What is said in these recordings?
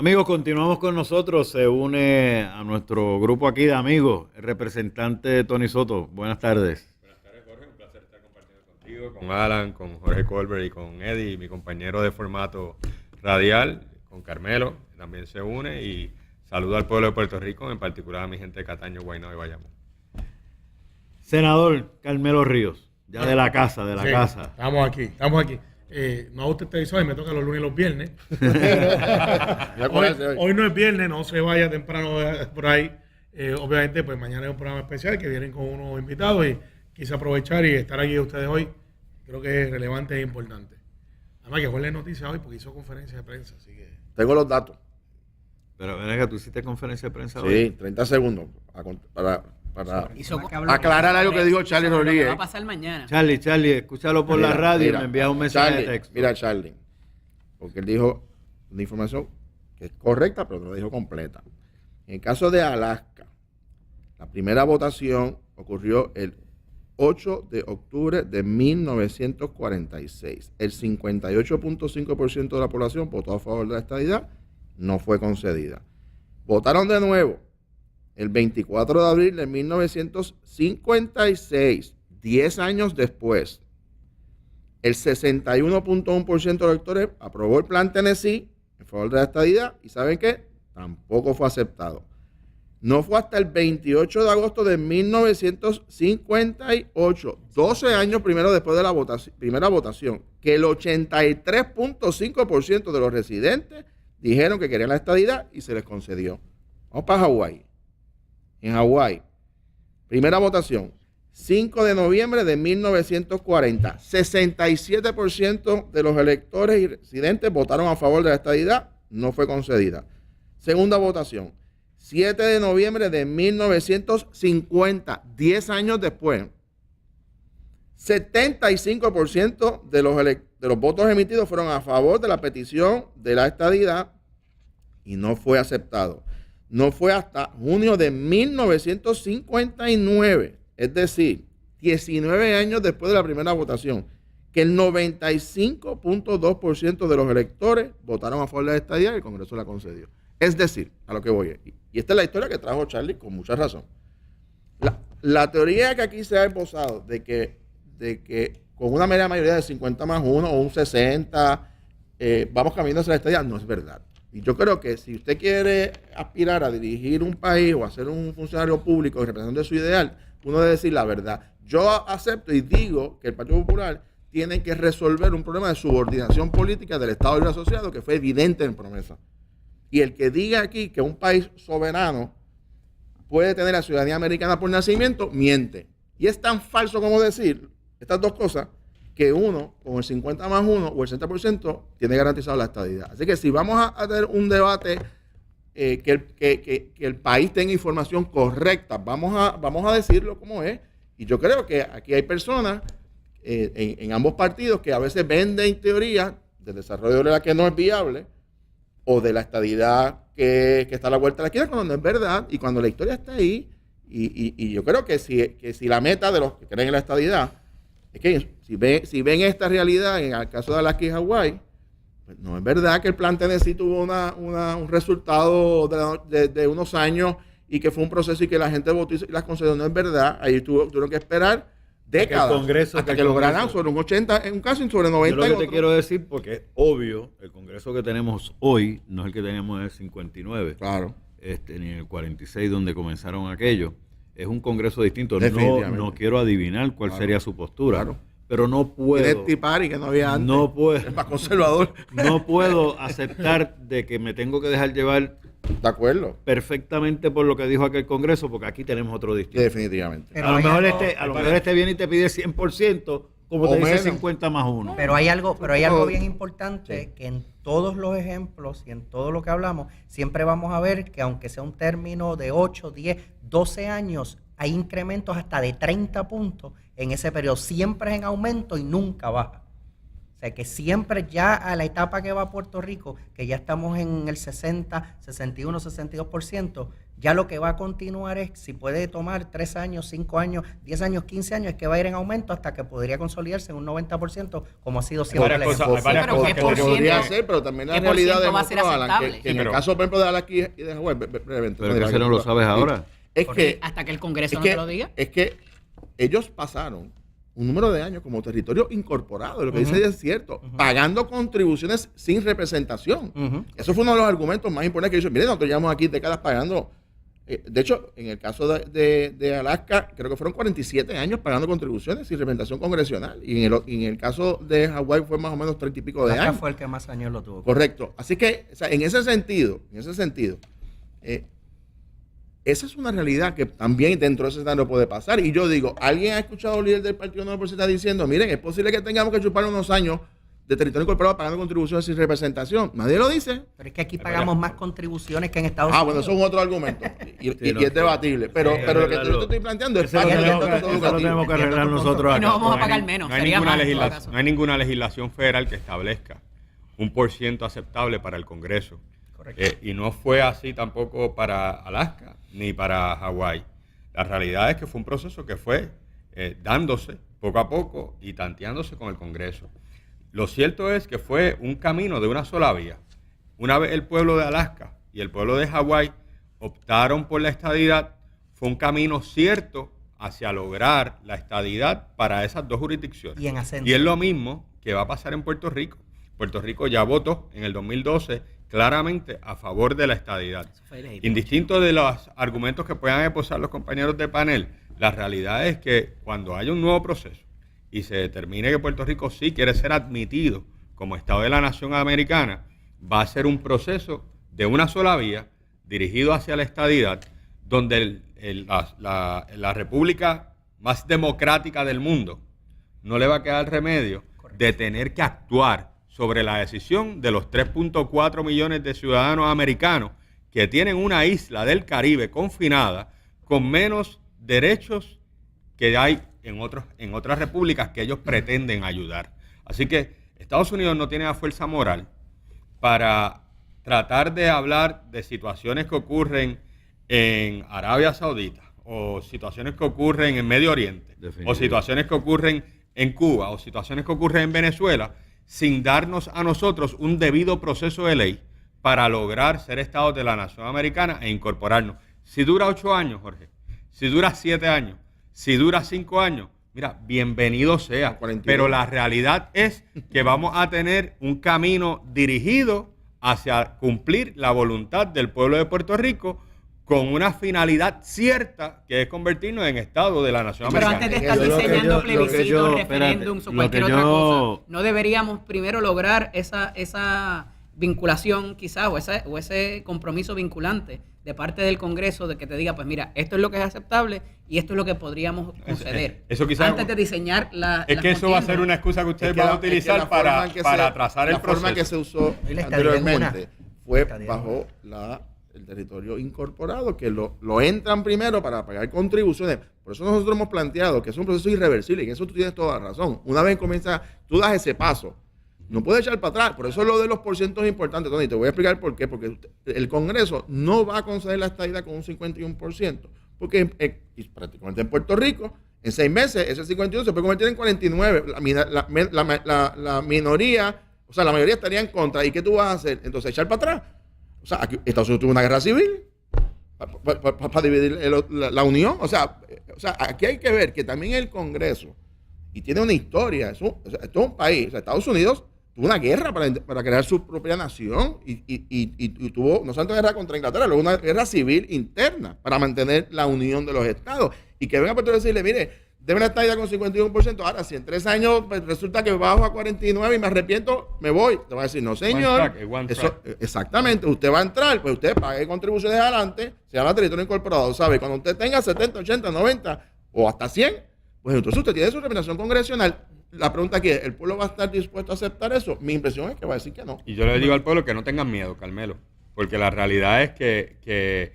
Amigos, continuamos con nosotros. Se une a nuestro grupo aquí de amigos el representante Tony Soto. Buenas tardes. Buenas tardes, Jorge. Un placer estar compartiendo contigo, con Alan, con Jorge Colbert y con Eddie, mi compañero de formato radial, con Carmelo, que también se une, y saludo al pueblo de Puerto Rico, en particular a mi gente de Cataño, Guaynabo y Bayamón. Senador Carmelo Ríos, ya de la casa, de la casa. Estamos aquí. No usted televisor y me toca los lunes y los viernes. hoy no es viernes, no se vaya temprano por ahí. Obviamente, pues mañana es un programa especial que vienen con unos invitados y quise aprovechar y estar aquí ustedes hoy. Creo que es relevante e importante. Además que Jorge noticia hoy porque hizo conferencia de prensa, así que... Tengo los datos. Pero venga, ¿tú hiciste conferencia de prensa hoy? Sí, 30 segundos para aclarar algo que dijo Charlie Rodríguez. Rodríguez. Va a pasar mañana. Charlie, escúchalo por la radio y me envía un mensaje de texto. Mira, Charlie, porque él dijo una información que es correcta, pero no la dijo completa. En el caso de Alaska, la primera votación ocurrió el 8 de octubre de 1946. El 58.5% de la población votó a favor de la estadidad, no fue concedida. Votaron de nuevo el 24 de abril de 1956, 10 años después. El 61.1% de los electores aprobó el plan Tennessee en favor de la estadidad y ¿saben qué? Tampoco fue aceptado. No fue hasta el 28 de agosto de 1958, 12 años primero después de la primera votación, que el 83.5% de los residentes dijeron que querían la estadidad y se les concedió. Vamos para Hawái. En Hawái, primera votación, 5 de noviembre de 1940, 67% de los electores y residentes votaron a favor de la estadidad, no fue concedida. Segunda votación, 7 de noviembre de 1950, 10 años después, 75% de los votos emitidos fueron a favor de la petición de la estadidad y no fue aceptado. No fue hasta junio de 1959, es decir, 19 años después de la primera votación, que el 95.2% de los electores votaron a favor de la estadidad y el Congreso la concedió. Es decir, a lo que voy, y esta es la historia que trajo Charlie con mucha razón. La teoría que aquí se ha esbozado de que con una media mayoría de 50 más 1 o un 60 vamos caminando hacia la estadidad, no es verdad. Y yo creo que si usted quiere aspirar a dirigir un país o a ser un funcionario público y representante su ideal, uno debe decir la verdad. Yo acepto y digo que el Partido Popular tiene que resolver un problema de subordinación política del Estado Libre Asociado que fue evidente en promesa. Y el que diga aquí que un país soberano puede tener la ciudadanía americana por nacimiento, miente. Y es tan falso como decir estas dos cosas que uno, con el 50 más 1 o el 60%, tiene garantizado la estadidad. Así que si vamos a tener un debate que el país tenga información correcta, vamos a decirlo como es. Y yo creo que aquí hay personas en ambos partidos que a veces venden teorías del desarrollo de la que no es viable o de la estadidad que está a la vuelta de la esquina cuando no es verdad y cuando la historia está ahí. Y yo creo que si la meta de los que creen en la estadidad es que si ven esta realidad en el caso de Alaska y Hawái, pues no es verdad que el plan Tennessee tuvo un resultado de unos años y que fue un proceso y que la gente votó y las concedió. No es verdad. Ahí tuvieron que esperar décadas hasta que lograran sobre un 80, en un caso sobre 90. Yo lo que te quiero decir, porque es obvio, el Congreso que tenemos hoy no es el que teníamos en el 59. Claro. Ni en el 46 donde comenzaron aquello. Es un Congreso distinto. No quiero adivinar cuál sería su postura. Claro. Pero no puedo. Tiene tipari que no había antes. No puedo. Es más conservador. No puedo aceptar de que me tengo que dejar llevar. De acuerdo. Perfectamente por lo que dijo aquel Congreso, porque aquí tenemos otro distinto. Definitivamente. Pero a lo mejor este viene y te pide 100%, como te dice 50 más 1. Pero hay algo bien importante, que en todos los ejemplos y en todo lo que hablamos, siempre vamos a ver que aunque sea un término de 8, 10, 12 años, hay incrementos hasta de 30 puntos en ese periodo. Siempre es en aumento y nunca baja. O sea, que siempre ya a la etapa que va Puerto Rico, que ya estamos en el 60, 61, 62%, ya lo que va a continuar es, si puede tomar 3 años, 5 años, 10 años, 15 años, es que va a ir en aumento hasta que podría consolidarse en un 90%, como ha sido siempre. Hay varias pero cosas ¿qué que por ciento? Podría ser, pero también la ¿Qué por realidad ciento de va a ser Alan, aceptable? que en Sí, el pero- caso, por ejemplo, de Alaska y de Hawái, brevemente, Pero que eso no lo sabes ahora. Es Porque que, hasta que el Congreso es no que, te lo diga. es que ellos pasaron un número de años como territorio incorporado, lo que dice es cierto, pagando contribuciones sin representación. Eso fue uno de los argumentos más importantes que ellos, miren, nosotros llevamos aquí décadas pagando. De hecho, en el caso de Alaska, creo que fueron 47 años pagando contribuciones sin representación congresional. Y en el caso de Hawái fue más o menos 30 y pico de Alaska años. fue el que más años lo tuvo. Correcto. Así que, o sea, en ese sentido, esa es una realidad que también dentro de ese escenario puede pasar. Y yo digo, ¿alguien ha escuchado al líder del Partido Nuevo Progresista diciendo, miren, es posible que tengamos que chupar unos años de territorio incorporado pagando contribuciones sin representación? Nadie lo dice. Pero es que aquí pagamos más contribuciones que en Estados Ah, Unidos. bueno, eso es otro argumento. Y no, es debatible. Pero lo que arreglarlo. yo te estoy planteando es Eso lo pagar el tenemos estatus que- eso lo tenemos educativo. que arreglar nosotros Y acá. no vamos a hay pagar ni- menos. No hay, sería ninguna más, en todo legislación, caso. no hay ninguna legislación federal que establezca un % aceptable para el Congreso. Y no fue así tampoco para Alaska ni para Hawái. La realidad es que fue un proceso que fue dándose poco a poco y tanteándose con el Congreso. Lo cierto es que fue un camino de una sola vía. Una vez el pueblo de Alaska y el pueblo de Hawái optaron por la estadidad, fue un camino cierto hacia lograr la estadidad para esas dos jurisdicciones. Y en ascenso. Y es lo mismo que va a pasar en Puerto Rico. Puerto Rico ya votó en el 2012 claramente a favor de la estadidad. Eso fue ilegítimo. Indistinto de los argumentos que puedan esbozar los compañeros de panel, la realidad es que cuando haya un nuevo proceso y se determine que Puerto Rico sí quiere ser admitido como Estado de la Nación Americana, va a ser un proceso de una sola vía dirigido hacia la estadidad, donde la república más democrática del mundo no le va a quedar remedio de tener que actuar sobre la decisión de los 3.4 millones de ciudadanos americanos que tienen una isla del Caribe confinada con menos derechos que hay en otras repúblicas que ellos pretenden ayudar. Así que Estados Unidos no tiene la fuerza moral para tratar de hablar de situaciones que ocurren en Arabia Saudita o situaciones que ocurren en Medio Oriente o situaciones que ocurren en Cuba o situaciones que ocurren en Venezuela sin darnos a nosotros un debido proceso de ley para lograr ser Estados de la Nación Americana e incorporarnos. Si dura 8 años, Jorge, si dura 7 años, si dura 5 años, mira, bienvenido sea. 41. Pero la realidad es que vamos a tener un camino dirigido hacia cumplir la voluntad del pueblo de Puerto Rico con una finalidad cierta, que es convertirnos en Estado de la Nación Pero Americana. antes de estar Lo que diseñando yo- lo que plebiscitos, yo- referéndums espérate, o lo cualquier que otra yo- cosa, ¿no deberíamos primero lograr esa vinculación quizás o ese compromiso vinculante de parte del Congreso de que te diga, pues mira, esto es lo que es aceptable y esto es lo que podríamos conceder? eso quizás- antes de diseñar la Es que eso va a ser una excusa que ustedes Es que van a la- es que utilizar la forma en que para se- atrasar el La forma que proceso. se usó Y la estadidad es anteriormente una. fue Estadidad es bajo el territorio incorporado, que lo entran primero para pagar contribuciones. Por eso nosotros hemos planteado que es un proceso irreversible y en eso tú tienes toda la razón. Una vez comienza, tú das ese paso, no puedes echar para atrás. Por eso lo de los porcientos es importante, Tony. Te voy a explicar por qué. Porque el Congreso no va a conceder la estadidad con un 51%. Porque y prácticamente en Puerto Rico, en 6 meses, ese 51 se puede convertir en 49. La minoría, o sea, la mayoría estaría en contra. ¿Y qué tú vas a hacer? Entonces, echar para atrás. O sea, aquí Estados Unidos tuvo una guerra civil para dividir la unión. O sea, aquí hay que ver que también el Congreso, y tiene una historia, esto es un país, o sea, Estados Unidos tuvo una guerra para crear su propia nación y tuvo no solamente guerra contra Inglaterra, luego una guerra civil interna para mantener la unión de los estados. Y que venga a Puerto Rico y decirle, mire, deben estar ya con 51%, ahora si en 3 años pues, resulta que bajo a 49 y me arrepiento, me voy. Te va a decir, no señor, exactamente, usted va a entrar, pues usted pague contribuciones adelante, se llama territorio incorporado, ¿sabe? Cuando usted tenga 70, 80, 90 o hasta 100, pues entonces usted tiene su representación congresional. La pregunta aquí es, ¿el pueblo va a estar dispuesto a aceptar eso? Mi impresión es que va a decir que no. Y yo le digo al pueblo que no tengan miedo, Carmelo, porque la realidad es que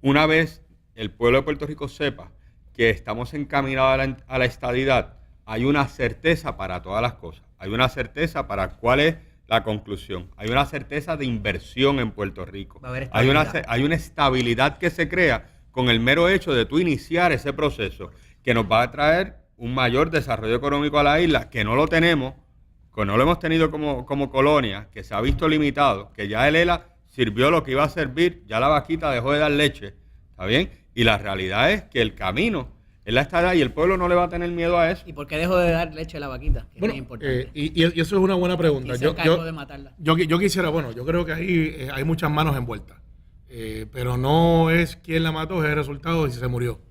una vez el pueblo de Puerto Rico sepa que estamos encaminados a la estadidad, hay una certeza para todas las cosas. hay una certeza para cuál es la conclusión. Hay una certeza de inversión en Puerto Rico. Va a haber Hay estabilidad. una estabilidad que se crea con el mero hecho de tú iniciar ese proceso que nos va a traer un mayor desarrollo económico a la isla, que no lo tenemos, que no lo hemos tenido como colonia, que se ha visto limitado, que ya el ELA sirvió lo que iba a servir, ya la vaquita dejó de dar leche, ¿está bien? Y la realidad es que el camino es la estadidad y el pueblo no le va a tener miedo a eso. ¿Y por qué dejó de dar leche a la vaquita? Que es Bueno, muy importante. y eso es una buena pregunta. Y se encargó de matarla. Yo quisiera, bueno, yo creo que ahí hay muchas manos envueltas. Pero no es quién la mató, es el resultado de si se murió.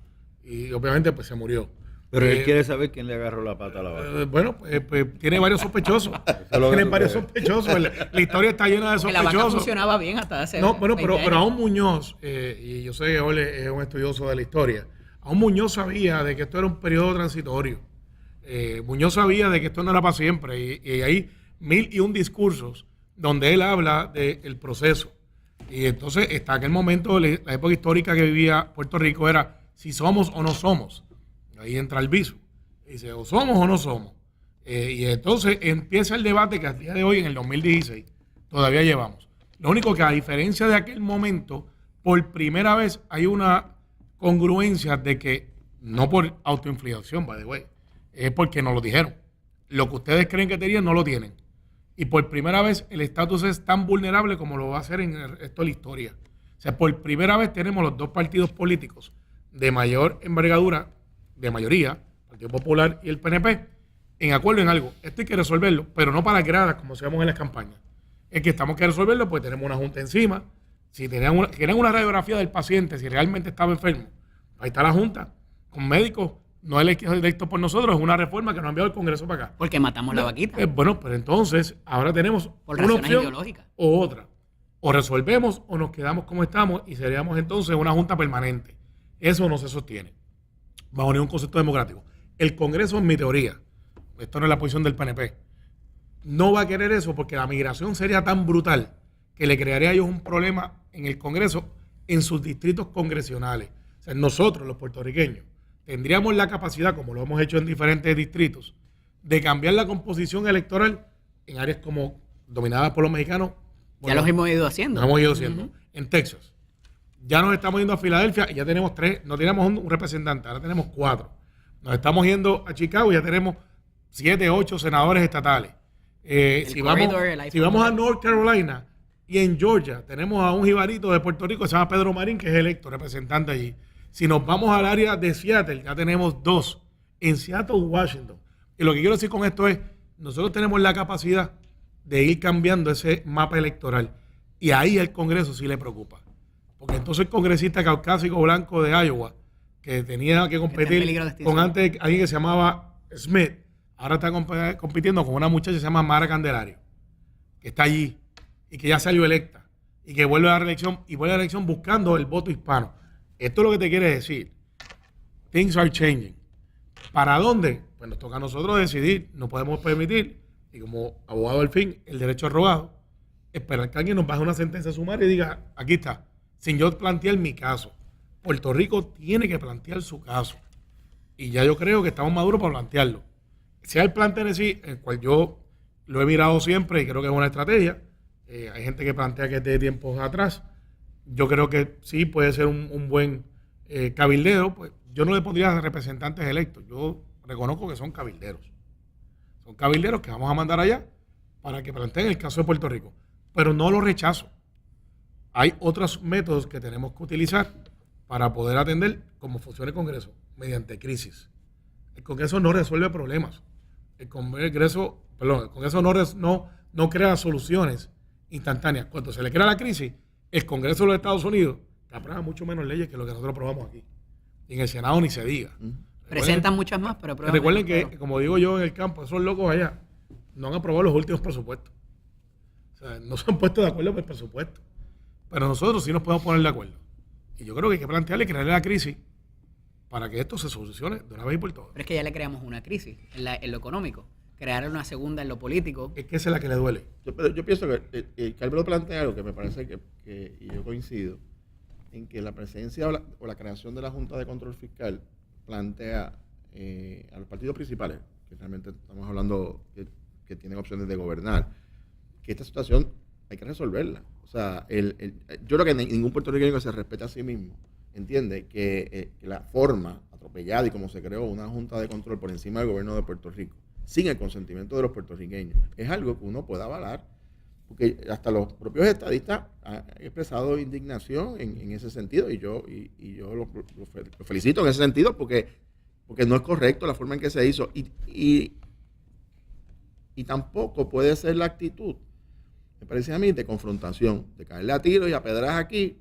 Y obviamente, pues se murió. Pero él quiere saber quién le agarró la pata a la vaca. Bueno, pues tiene varios sospechosos. es lo que Tiene tú varios crees. sospechosos. La historia está llena de Que la vaca sospechosos. funcionaba bien hasta hace No, bueno, 20 pero años. aún Muñoz, y yo sé que Ole es un estudioso de la historia, aún Muñoz sabía de que esto era un periodo transitorio. Muñoz sabía de que esto no era para siempre. Y hay 1001 discursos donde él habla del proceso. Y entonces está aquel momento, la época histórica que vivía Puerto Rico era si somos o no somos. Ahí entra el viso. Dice, o somos o no somos. Y entonces empieza el debate que al día de hoy, en el 2016, todavía llevamos. Lo único que a diferencia de aquel momento, por primera vez hay una congruencia de que, no por autoinfligación, by the way, es porque nos lo dijeron. Lo que ustedes creen que tenían, no lo tienen. Y por primera vez el estatus es tan vulnerable como lo va a ser en el resto de la historia. O sea, por primera vez tenemos los dos partidos políticos de mayor envergadura, de mayoría, el Partido Popular y el PNP, en acuerdo en algo. Esto hay que resolverlo, pero no para las gradas, como hacemos en las campañas. Es que estamos que resolverlo, pues tenemos una junta encima. Si quieren una radiografía del paciente, si realmente estaba enfermo, ahí está la junta, con médicos, no electos por nosotros, es una reforma que nos ha enviado el Congreso para acá. Porque matamos la vaquita. Bueno, pero entonces ahora tenemos Por una razones opción ideológicas. o otra. O resolvemos o nos quedamos como estamos y seríamos entonces una junta permanente. Eso no se sostiene bajo ningún concepto democrático. El Congreso, en mi teoría, esto no es la posición del PNP, no va a querer eso porque la migración sería tan brutal que le crearía a ellos un problema en el Congreso, en sus distritos congresionales. O sea, nosotros, los puertorriqueños, tendríamos la capacidad, como lo hemos hecho en diferentes distritos, de cambiar la composición electoral en áreas como dominadas por los mexicanos. Ya los hemos ido haciendo. Lo hemos ido haciendo. En Texas. Ya nos estamos yendo a Filadelfia y ya tenemos 3, no teníamos un representante, ahora tenemos 4. Nos estamos yendo a Chicago y ya tenemos 7, 8 senadores estatales. Si vamos a North Carolina y en Georgia tenemos a un jibarito de Puerto Rico que se llama Pedro Marín, que es electo representante allí. Si nos vamos al área de Seattle, ya tenemos 2 en Seattle, Washington. Y lo que quiero decir con esto es, nosotros tenemos la capacidad de ir cambiando ese mapa electoral. Y ahí el Congreso sí le preocupa. Porque entonces el congresista caucásico blanco de Iowa, que tenía que competir con antes alguien que se llamaba Smith, ahora está compitiendo con una muchacha que se llama Mara Candelario, que está allí y que ya salió electa y que vuelve a la reelección y vuelve a la elección buscando el voto hispano. Esto es lo que te quiere decir. Things are changing. ¿Para dónde? Pues nos toca a nosotros decidir. No podemos permitir, y como abogado al fin, el derecho al rogado, esperar que alguien nos baje una sentencia sumaria y diga, aquí está, sin yo plantear mi caso. Puerto Rico tiene que plantear su caso. Y ya yo creo que estamos maduros para plantearlo. Sea el plan Tennessee, el cual yo lo he mirado siempre y creo que es una estrategia. Hay gente que plantea que es de tiempos atrás. Yo creo que sí puede ser un buen cabildero. Pues yo no le pondría representantes electos. Yo reconozco que son cabilderos. Son cabilderos que vamos a mandar allá para que planteen el caso de Puerto Rico. Pero no lo rechazo. Hay otros métodos que tenemos que utilizar para poder atender cómo funciona el Congreso, mediante crisis. El Congreso no resuelve problemas. El Congreso no crea soluciones instantáneas. Cuando se le crea la crisis, el Congreso de los Estados Unidos aprueba mucho menos leyes que lo que nosotros aprobamos aquí. Y en el Senado ni se diga. Presentan muchas más, pero aprueban recuerden menos, que, como digo yo en el campo, esos locos allá no han aprobado los últimos presupuestos. O sea, no se han puesto de acuerdo por el presupuesto. Pero nosotros sí nos podemos poner de acuerdo. Y yo creo que hay que plantearle y crearle la crisis para que esto se solucione de una vez y por todas. Pero es que ya le creamos una crisis en lo económico. Crear una segunda en lo político. Es que esa es la que le duele. Yo pienso que Carmelo plantea algo que me parece que y yo coincido, en que la presencia o la creación de la Junta de Control Fiscal plantea a los partidos principales, que realmente estamos hablando que que tienen opciones de gobernar, que esta situación hay que resolverla. O sea, yo creo que ningún puertorriqueño que se respete a sí mismo entiende que la forma atropellada y como se creó una junta de control por encima del gobierno de Puerto Rico, sin el consentimiento de los puertorriqueños, es algo que uno puede avalar, porque hasta los propios estadistas han expresado indignación en ese sentido, y yo lo felicito en ese sentido, porque no es correcto la forma en que se hizo, y tampoco puede ser la actitud, me parece a mí, de confrontación, de caerle a tiros y a pedras aquí,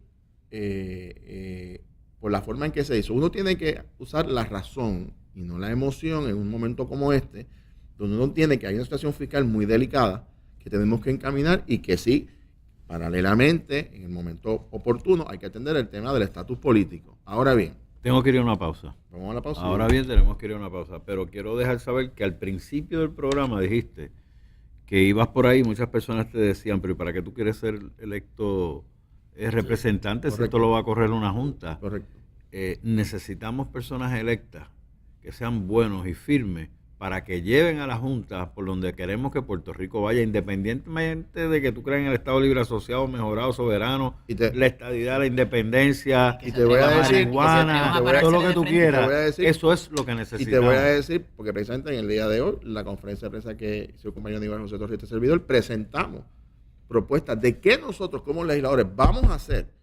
por la forma en que se hizo. Uno tiene que usar la razón y no la emoción en un momento como este, donde uno entiende que hay una situación fiscal muy delicada que tenemos que encaminar y que sí, paralelamente, en el momento oportuno, hay que atender el tema del estatus político. Ahora bien, Tengo que ir a una pausa. vamos a la pausa. Ahora bien, tenemos que ir a una pausa, pero quiero dejar saber que al principio del programa dijiste que ibas por ahí, muchas personas te decían, pero ¿y para qué tú quieres ser electo representante si esto lo va a correr una junta? Correcto. Necesitamos personas electas que sean buenos y firmes para que lleven a la junta por donde queremos que Puerto Rico vaya, independientemente de que tú creas en el Estado Libre Asociado, mejorado, soberano, la estadidad, la independencia, Y te voy a la decir, marihuana, y te todo lo que voy tú a quieras. decir- Eso es lo que Y necesitamos. te voy a decir, porque precisamente en el día de hoy, la conferencia de prensa que hizo el compañero Aníbal José Torres y este servidor, presentamos propuestas de qué nosotros como legisladores vamos a hacer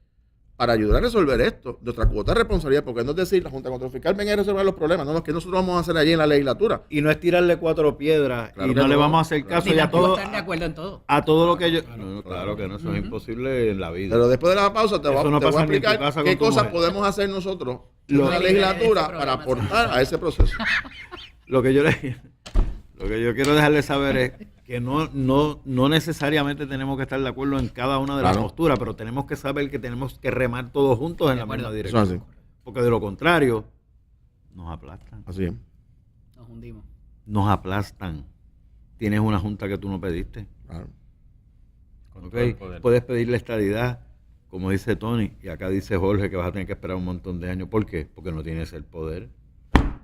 para ayudar a resolver esto, de otra cuota de responsabilidad, porque no es decir, la Junta de Control Fiscal venga a resolver los problemas, no, es que nosotros vamos a hacer allí en la legislatura. Y no es tirarle 4 piedras Claro y que no le no. vamos a hacer Claro. caso Ni y a tampoco todo, estar de acuerdo en todo. a todo lo que yo... Claro, No, claro. claro que no, eso es imposible en la vida. Pero después de la pausa te voy Eso no a pasa ni en tu explicar casa con qué tu cosas mujer. podemos hacer nosotros en Lo- la legislatura para aportar a ese proceso. Lo que yo quiero dejarle saber es que no necesariamente tenemos que estar de acuerdo en cada una de las Claro. posturas, pero tenemos que saber que tenemos que remar todos juntos en la acuerdo. misma Eso es dirección. así. Porque de lo contrario, nos aplastan. Así es. Nos hundimos. Nos aplastan. Tienes una junta que tú no pediste. Claro. Con ¿Ok? todo el poder. Puedes pedirle estadidad, como dice Tony, y acá dice Jorge que vas a tener que esperar un montón de años. ¿Por qué? Porque no tienes el poder.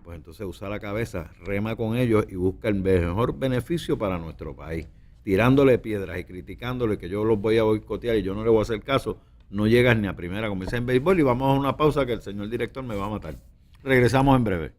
Pues entonces usa la cabeza, rema con ellos y busca el mejor beneficio para nuestro país. Tirándole piedras y criticándole que yo los voy a boicotear y yo no le voy a hacer caso, no llegas ni a primera, como dicen en béisbol, y vamos a una pausa que el señor director me va a matar. Regresamos en breve.